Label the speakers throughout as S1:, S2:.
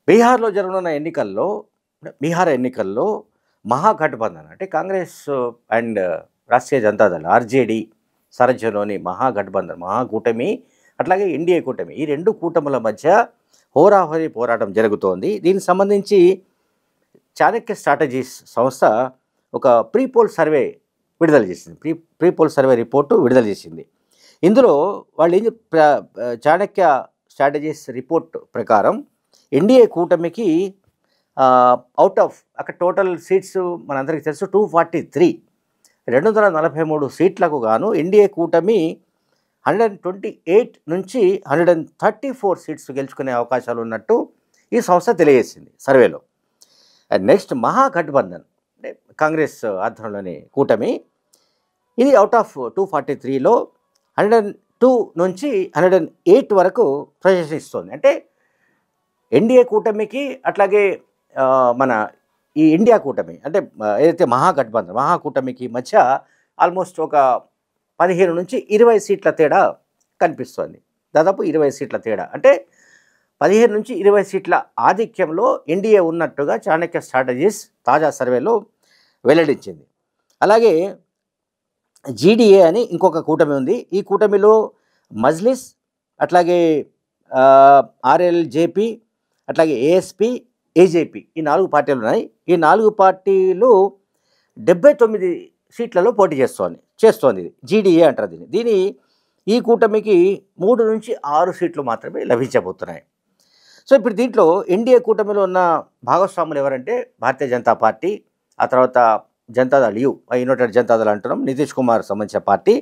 S1: బీహార్లో జరగనున్న ఎన్నికల్లో బీహార్ ఎన్నికల్లో మహాగఠబంధన్ అంటే కాంగ్రెస్ అండ్ రాష్ట్రీయ జనతాదళ్ ఆర్జేడీ సారథ్యంలోని మహాగఠబంధన్ మహాకూటమి అట్లాగే ఎన్డీఏ కూటమి ఈ రెండు కూటముల మధ్య హోరాహోరీ పోరాటం జరుగుతోంది. దీనికి సంబంధించి చాణక్య స్ట్రాటజీస్ సంస్థ ఒక ప్రీపోల్ సర్వే విడుదల చేసింది. ప్రీపోల్ సర్వే రిపోర్టు విడుదల చేసింది. ఇందులో వాళ్ళు చాణక్య స్ట్రాటజీస్ రిపోర్ట్ ప్రకారం ఎన్డీఏ కూటమికి అవుట్ ఆఫ్ అక్కడ టోటల్ సీట్స్ మనందరికీ తెలుసు 243 243 సీట్లకు గాను ఎన్డీఏ కూటమి 128 నుంచి 134 సీట్స్ గెలుచుకునే అవకాశాలు ఉన్నట్టు ఈ సంస్థ తెలియజేసింది సర్వేలో. అండ్ నెక్స్ట్ మహాగఠబంధన్ అంటే కాంగ్రెస్ ఆధ్వర్యంలోని కూటమి ఇది అవుట్ ఆఫ్ 243లో 102 నుంచి 108 వరకు ప్రజెషన్ ఇస్తుంది. అంటే ఎన్డీఏ కూటమికి అట్లాగే మన ఈ ఇండియా కూటమి అంటే ఏదైతే మహాగఠబంధన్ మహాకూటమికి మధ్య ఆల్మోస్ట్ ఒక 15 నుంచి 20 సీట్ల తేడా కనిపిస్తోంది. దాదాపు 20 సీట్ల తేడా అంటే 15 నుంచి 20 సీట్ల ఆధిక్యంలో ఎన్డీఏ ఉన్నట్టుగా చాణక్య స్ట్రాటజీస్ తాజా సర్వేలో వెల్లడించింది. అలాగే జీడీఏ అని ఇంకొక కూటమి ఉంది. ఈ కూటమిలో మజ్లిస్ అట్లాగే ఆర్ఎల్జేపీ అట్లాగే ఏఎస్పీ ఏజేపీ ఈ 4 పార్టీలు ఉన్నాయి. ఈ 4 పార్టీలు 79 సీట్లలో పోటీ చేస్తోంది ఇది జీడీఏ అంటారు దీని ఈ కూటమికి 3 నుంచి 6 సీట్లు మాత్రమే లభించబోతున్నాయి. సో ఇప్పుడు దీంట్లో ఎన్డీఏ కూటమిలో ఉన్న భాగస్వాములు ఎవరంటే భారతీయ జనతా పార్టీ, ఆ తర్వాత జనతాదళ్ యునైటెడ్ జనతాదళ్ అంటున్నాం నితీష్ కుమార్ సంబంధించిన పార్టీ,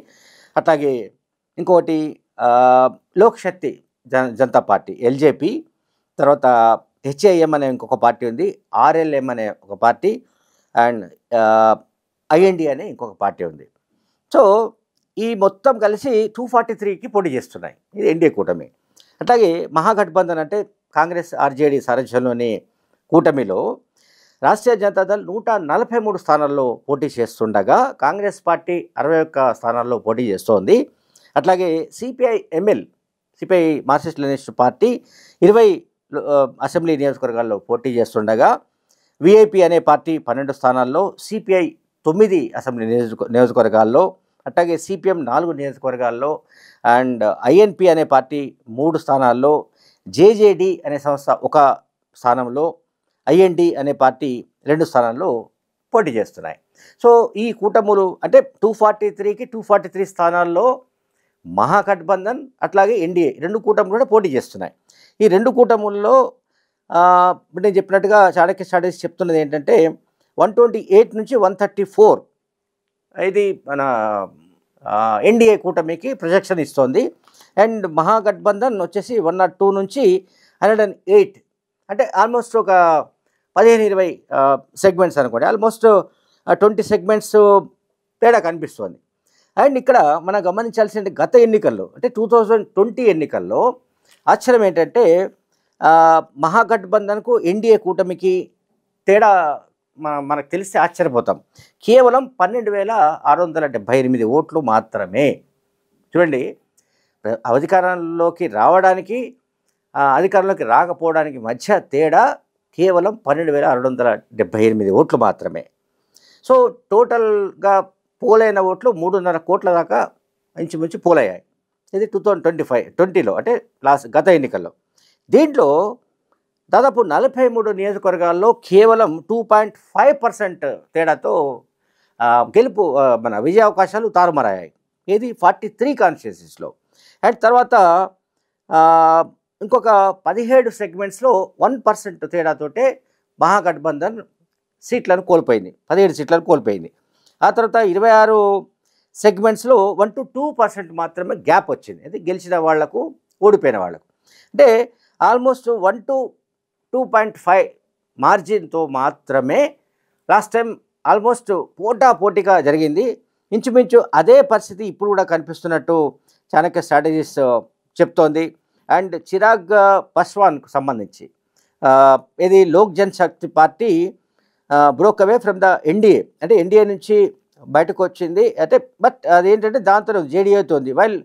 S1: అట్లాగే ఇంకొకటి లోక్శక్తి జనతా పార్టీ ఎల్జేపీ, తర్వాత హెచ్ఐఎం అనే ఇంకొక పార్టీ ఉంది, ఆర్ఎల్ఎం అనే ఒక పార్టీ అండ్ ఐఎన్డి అనే ఇంకొక పార్టీ ఉంది. సో ఈ మొత్తం కలిసి 243కి పోటీ చేస్తున్నాయి. ఇది ఎన్డీఏ కూటమి. అట్లాగే మహాగఠబంధన్ అంటే కాంగ్రెస్ ఆర్జేడీ సారథ్యంలోని కూటమిలో రాష్ట్రీయ జనతాదళ్ 143 స్థానాల్లో పోటీ చేస్తుండగా కాంగ్రెస్ పార్టీ 61 స్థానాల్లో పోటీ చేస్తోంది. అట్లాగే CPI Marxist Leninist party 20 assembly నియోజకవర్గాల్లో పోటీ చేస్తుండగా విఐపి అనే పార్టీ 12 స్థానాల్లో, సిపిఐ 9 అసెంబ్లీ నియోజకవర్గాల్లో, అట్లాగే సిపిఎం 4 నియోజకవర్గాల్లో అండ్ ఐఎన్పి అనే పార్టీ 3 స్థానాల్లో, జేజేడి అనే సంస్థ 1 స్థానంలో, ఐఎన్డి అనే పార్టీ 2 స్థానాల్లో పోటీ చేస్తున్నాయి. సో ఈ కూటములు అంటే 243కి 243 స్థానాల్లో మహాగఠబంధన్ అట్లాగే ఎన్డీఏ 2 కూటములు కూడా పోటీ చేస్తున్నాయి. ఈ 2 కూటముల్లో నేను చెప్పినట్టుగా చాణక్య స్ట్రాటజీస్ చెప్తున్నది ఏంటంటే 128 నుంచి 134 ఇది మన ఎన్డీఏ కూటమికి ప్రొజెక్షన్ ఇస్తోంది. అండ్ మహాగఠబంధన్ వచ్చేసి 102 నుంచి 108 అంటే ఆల్మోస్ట్ ఒక 15-20 సెగ్మెంట్స్ అనుకోండి, ఆల్మోస్ట్ 20 సెగ్మెంట్స్ తేడా కనిపిస్తుంది. అండ్ ఇక్కడ మనం గమనించాల్సిన గత ఎన్నికల్లో అంటే 2020 ఎన్నికల్లో ఆశ్చర్యం ఏంటంటే మహాగఠబంధన్కు ఎన్డీఏ కూటమికి తేడా మనకు తెలిస్తే ఆశ్చర్యపోతాం. కేవలం 12,678 ఓట్లు మాత్రమే. చూడండి, అధికారంలోకి రావడానికి అధికారంలోకి రాకపోవడానికి మధ్య తేడా కేవలం 12,678 ఓట్లు మాత్రమే. సో టోటల్గా పోలైన ఓట్లు 3.5 కోట్ల దాకా ఇంచుమించు పోలయ్యాయి. ఇది 2020లో అంటే గత ఎన్నికల్లో. దీంట్లో దాదాపు 43 నియోజకవర్గాల్లో కేవలం 2.5% తేడాతో గెలుపు మన విజయ అవకాశాలు తారుమారయ్యాయి. ఇది 43 కాన్స్టిట్యున్సీస్లో. అండ్ తర్వాత ఇంకొక 17 సెగ్మెంట్స్లో 1% తేడాతోటే మహాగఠబంధన్ సీట్లను కోల్పోయింది, 17 సీట్లను కోల్పోయింది. ఆ తర్వాత 26 సెగ్మెంట్స్లో 1 to 2% మాత్రమే గ్యాప్ వచ్చింది. అది గెలిచిన వాళ్లకు ఓడిపోయిన వాళ్లకు. అంటే ఆల్మోస్ట్ 1 to 2.5 మార్జిన్తో మాత్రమే లాస్ట్ టైం ఆల్మోస్ట్ పోటాపోటీగా జరిగింది. ఇంచుమించు అదే పరిస్థితి ఇప్పుడు కూడా కనిపిస్తున్నట్టు చాణక్య స్ట్రాటజీస్ చెప్తోంది. అండ్ చిరాగ్ పాస్వాన్కు సంబంధించి ఇది Lok Janshakti party broke away from the NDA అంటే ఎన్డీఏ నుంచి బయటకు వచ్చింది. అంటే బట్ అదేంటంటే దాంతో జేడీఏతో ఉంది. While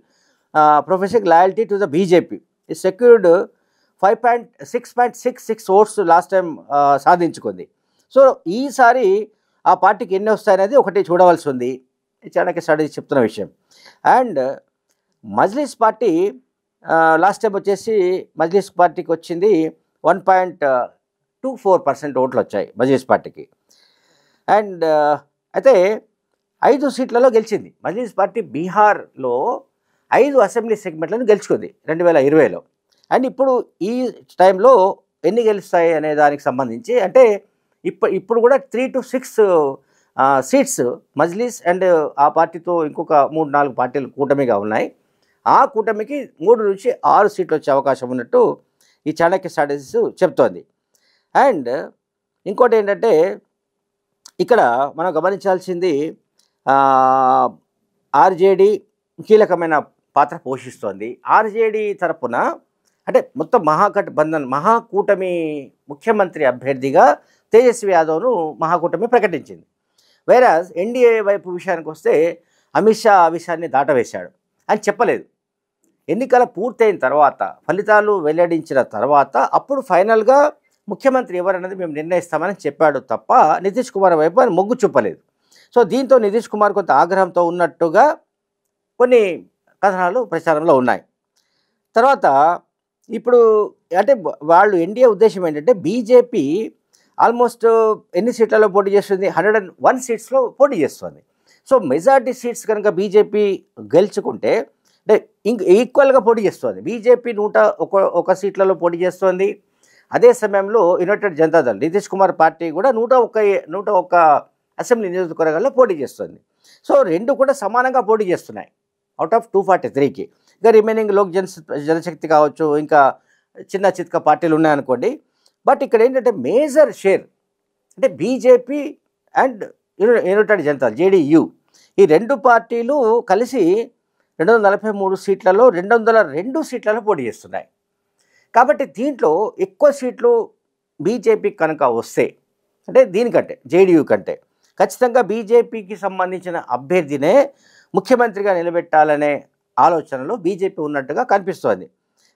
S1: professing loyalty to the BJP ఈ సెక్యూర్డ్ 6.66 ఓట్స్ లాస్ట్ టైం సాధించుకుంది. సో ఈసారి ఆ పార్టీకి ఎన్ని వస్తాయనేది ఒకటి చూడవలసి ఉంది. ఈ చాణక్య స్ట్రాటజీ చెప్తున్న విషయం. And Majlis party last time వచ్చేసి మజ్లిస్ పార్టీకి వచ్చింది 1.24% ఓట్లు వచ్చాయి మజ్లిస్ పార్టీకి. అండ్ అయితే 5 సీట్లలో గెలిచింది మజ్లిస్ పార్టీ. బీహార్లో 5 అసెంబ్లీ సెగ్మెంట్లను గెలుచుకుంది 2020లో. అండ్ ఇప్పుడు ఈ టైంలో ఎన్ని గెలుస్తాయి అనే దానికి సంబంధించి అంటే ఇప్పుడు కూడా 3 to 6 సీట్స్ మజ్లిస్ అండ్ ఆ పార్టీతో ఇంకొక 3-4 పార్టీలు కూటమిగా ఉన్నాయి. ఆ కూటమికి 3 నుంచి 6 సీట్లు వచ్చే అవకాశం ఉన్నట్టు ఈ చాణక్య స్ట్రాటజీస్ చెప్తోంది. అండ్ ఇంకోటి ఏంటంటే ఇక్కడ మనం గమనించాల్సింది ఆర్జేడీ కీలకమైన పాత్ర పోషిస్తోంది. ఆర్జేడీ తరపున అంటే మొత్తం మహాగఠబంధన్ మహాకూటమి ముఖ్యమంత్రి అభ్యర్థిగా తేజస్వి యాదవ్ను మహాకూటమి ప్రకటించింది. వేరాజ్ ఎన్డీఏ వైపు విషయానికి వస్తే అమిత్ షా ఆ విషయాన్ని దాటవేశాడు. అని చెప్పలేదు. ఎన్నికల పూర్తయిన తర్వాత ఫలితాలు వెల్లడించిన తర్వాత అప్పుడు ఫైనల్గా ముఖ్యమంత్రి ఎవరన్నది మేము నిర్ణయిస్తామని చెప్పాడు తప్ప నితీష్ కుమార్ వైపు ఆయన మొగ్గు చూపలేదు. సో దీంతో నితీష్ కుమార్ కొంత ఆగ్రహంతో ఉన్నట్టుగా కొన్ని కథనాలు ప్రచారంలో ఉన్నాయి. తర్వాత ఇప్పుడు అంటే వాళ్ళు ఎన్డీఏ ఉద్దేశం ఏంటంటే బీజేపీ ఆల్మోస్ట్ ఎన్ని సీట్లలో పోటీ చేస్తుంది, 101 సీట్స్లో పోటీ చేస్తుంది. సో మెజారిటీ సీట్స్ కనుక బీజేపీ గెలుచుకుంటే అంటే ఈక్వల్గా పోటీ చేస్తుంది. బీజేపీ 101 సీట్లలో పోటీ చేస్తుంది. అదే సమయంలో యునైటెడ్ జనతాదళ్ నితీష్ కుమార్ పార్టీ కూడా 101 అసెంబ్లీ నియోజకవర్గాల్లో పోటీ చేస్తుంది. సో రెండు కూడా సమానంగా పోటీ చేస్తున్నాయి అవుట్ ఆఫ్ 243కి. ఇంకా రిమైనింగ్ జనశక్తి కావచ్చు, ఇంకా చిన్న చిత్క పార్టీలు ఉన్నాయనుకోండి. బట్ ఇక్కడ ఏంటంటే మేజర్ షేర్ అంటే BJP and United Janata JDU ఈ రెండు పార్టీలు కలిసి 243 సీట్లలో 202 సీట్లలో పోటీ చేస్తున్నాయి. కాబట్టి దీంట్లో ఎక్కువ సీట్లు బీజేపీ కనుక వస్తే అంటే దీనికంటే జేడీయూ కంటే ఖచ్చితంగా బీజేపీకి సంబంధించిన అభ్యర్థినే ముఖ్యమంత్రిగా నిలబెట్టాలనే ఆలోచనలో బీజేపీ ఉన్నట్టుగా కనిపిస్తోంది.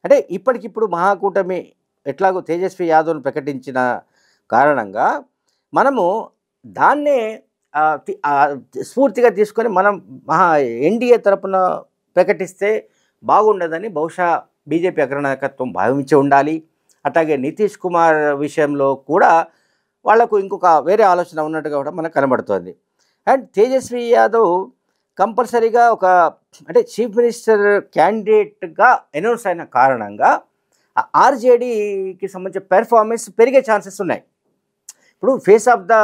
S1: అంటే ఇప్పటికిప్పుడు మహాకూటమి ఎట్లాగో తేజస్వి యాదవ్ను ప్రకటించిన కారణంగా మనము దాన్నే స్ఫూర్తిగా తీసుకొని మనం ఎన్డీఏ తరపున ప్రకటిస్తే బాగుండదని బహుశా బీజేపీ అగ్రనాయకత్వం భావించి ఉండాలి. అట్లాగే నితీష్ కుమార్ విషయంలో కూడా వాళ్లకు ఇంకొక వేరే ఆలోచన ఉన్నట్టుగా కూడా మనకు కనబడుతోంది. అండ్ తేజస్వి యాదవ్ కంపల్సరీగా అంటే చీఫ్ మినిస్టర్ క్యాండిడేట్గా అనౌన్స్ అయిన కారణంగా ఆర్జేడీకి సంబంధించిన పెర్ఫార్మెన్స్ పెరిగే ఛాన్సెస్ ఉన్నాయి. ఇప్పుడు ఫేస్ ఆఫ్ ద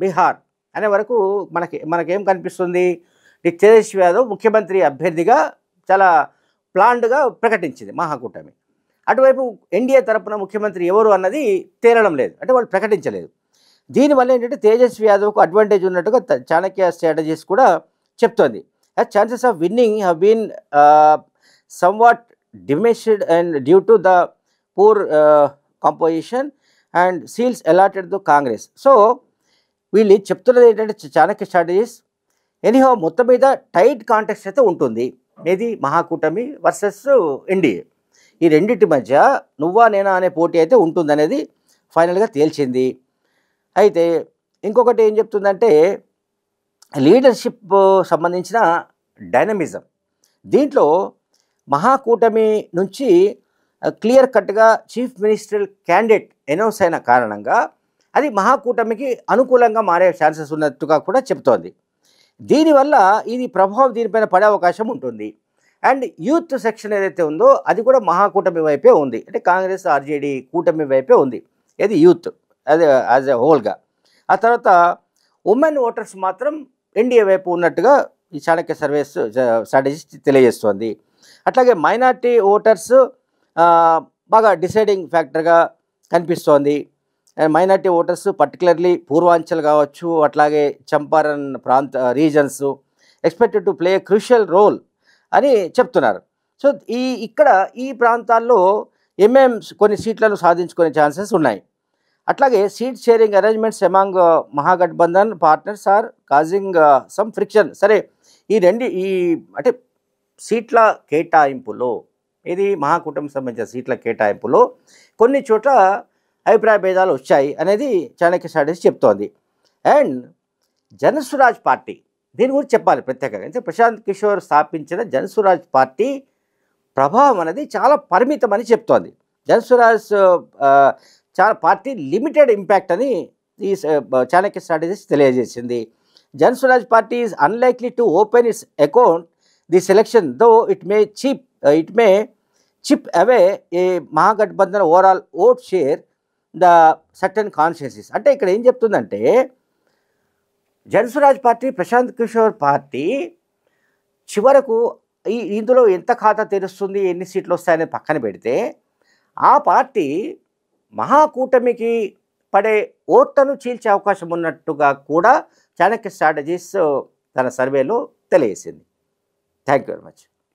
S1: బీహార్ అనే వరకు మనకేం కనిపిస్తుంది, తేజస్వి యాదవ్ ముఖ్యమంత్రి అభ్యర్థిగా చాలా ప్లాన్డ్గా ప్రకటించింది మహాకూటమి. అటువైపు ఎన్డీఏ తరపున ముఖ్యమంత్రి ఎవరు అన్నది తేలడం లేదు, అంటే వాళ్ళు ప్రకటించలేదు. దీనివల్ల ఏంటంటే తేజస్వి యాదవ్కు అడ్వాంటేజ్ ఉన్నట్టుగా చాణక్య స్ట్రాటజీస్ కూడా చెప్తోంది. Chances of winning have been somewhat diminished and due to the poor composition and seals allotted to Congress. So వీళ్ళు చెప్తున్నది ఏంటంటే చాణక్య స్ట్రాటజీస్ ఎనీహో మొత్తం మీద టైట్ కాంటెక్స్ట్ అయితే ఉంటుంది. ఏది మహాకూటమి వర్సెస్ ఎన్డీఏ ఈ రెండింటి మధ్య నువ్వా నేనా అనే పోటీ అయితే ఉంటుందనేది ఫైనల్గా తేల్చింది. అయితే ఇంకొకటి ఏం చెప్తుందంటే లీడర్షిప్ సంబంధించిన డైనమిజం. దీంట్లో మహాకూటమి నుంచి క్లియర్ కట్గా చీఫ్ మినిస్టర్ క్యాండిడేట్ అనౌన్స్ అయిన కారణంగా అది మహాకూటమికి అనుకూలంగా మారే ఛాన్సెస్ ఉన్నట్టుగా కూడా చెప్తోంది. దీనివల్ల ఇది ప్రభావం దీనిపైన పడే అవకాశం ఉంటుంది. అండ్ యూత్ సెక్షన్ ఏదైతే ఉందో అది కూడా మహాకూటమి వైపే ఉంది, అంటే కాంగ్రెస్ ఆర్జేడీ కూటమి వైపే ఉంది. ఇది యూత్ అదే యాజ్ ఎ హోల్గా. ఆ తర్వాత ఉమెన్ ఓటర్స్ మాత్రం ఎన్డీఏ వైపు ఉన్నట్టుగా ఈ చాణక్య స్ట్రాటజీస్ తెలియజేస్తోంది. అట్లాగే మైనార్టీ ఓటర్స్ బాగా డిసైడింగ్ ఫ్యాక్టర్గా కనిపిస్తోంది. మైనార్టీ ఓటర్స్ పర్టికులర్లీ పూర్వాంచల్ కావచ్చు, అట్లాగే Champaran regions expected to play crucial role అని చెప్తున్నారు. సో ఇక్కడ ఈ ప్రాంతాల్లో కొన్ని సీట్లను సాధించుకునే ఛాన్సెస్ ఉన్నాయి. అట్లాగే seat sharing arrangements among Mahagathbandhan partners are causing some friction. సరే ఈ అంటే సీట్ల కేటాయింపులో ఇది మహాకూటమికి సంబంధించిన సీట్ల కేటాయింపులో కొన్ని చోట్ల అభిప్రాయ భేదాలు వచ్చాయి అనేది చాణక్య స్ట్రాటజీ చెప్తోంది. అండ్ జనసురాజ్ పార్టీ దీని గురించి చెప్పాలి ప్రత్యేకంగా. అంటే ప్రశాంత్ కిషోర్ స్థాపించిన జనసురాజ్ పార్టీ ప్రభావం అనేది చాలా పరిమితమని చెప్తోంది. జనసురాజ్ చాలా పార్టీ లిమిటెడ్ ఇంపాక్ట్ అని ఈ చాణక్య స్ట్రాటజీస్ తెలియజేసింది. Jansuraaj party is unlikely to open its account this election though it may chip away a Mahagathbandhan overall vote share the certain constituencies. అంటే ఇక్కడ ఏం చెప్తుందంటే జనసురాజ్ పార్టీ ప్రశాంత్ కిషోర్ పార్టీ చివరకు ఇందులో ఎంత ఖాతా తెరుస్తుంది, ఎన్ని సీట్లు వస్తాయని పక్కన పెడితే ఆ పార్టీ మహాకూటమికి పడే ఓట్లను చీల్చే అవకాశం ఉన్నట్టుగా కూడా చాణక్య స్ట్రాటజీస్ తన సర్వేలో తెలియజేసింది. Thank you very much.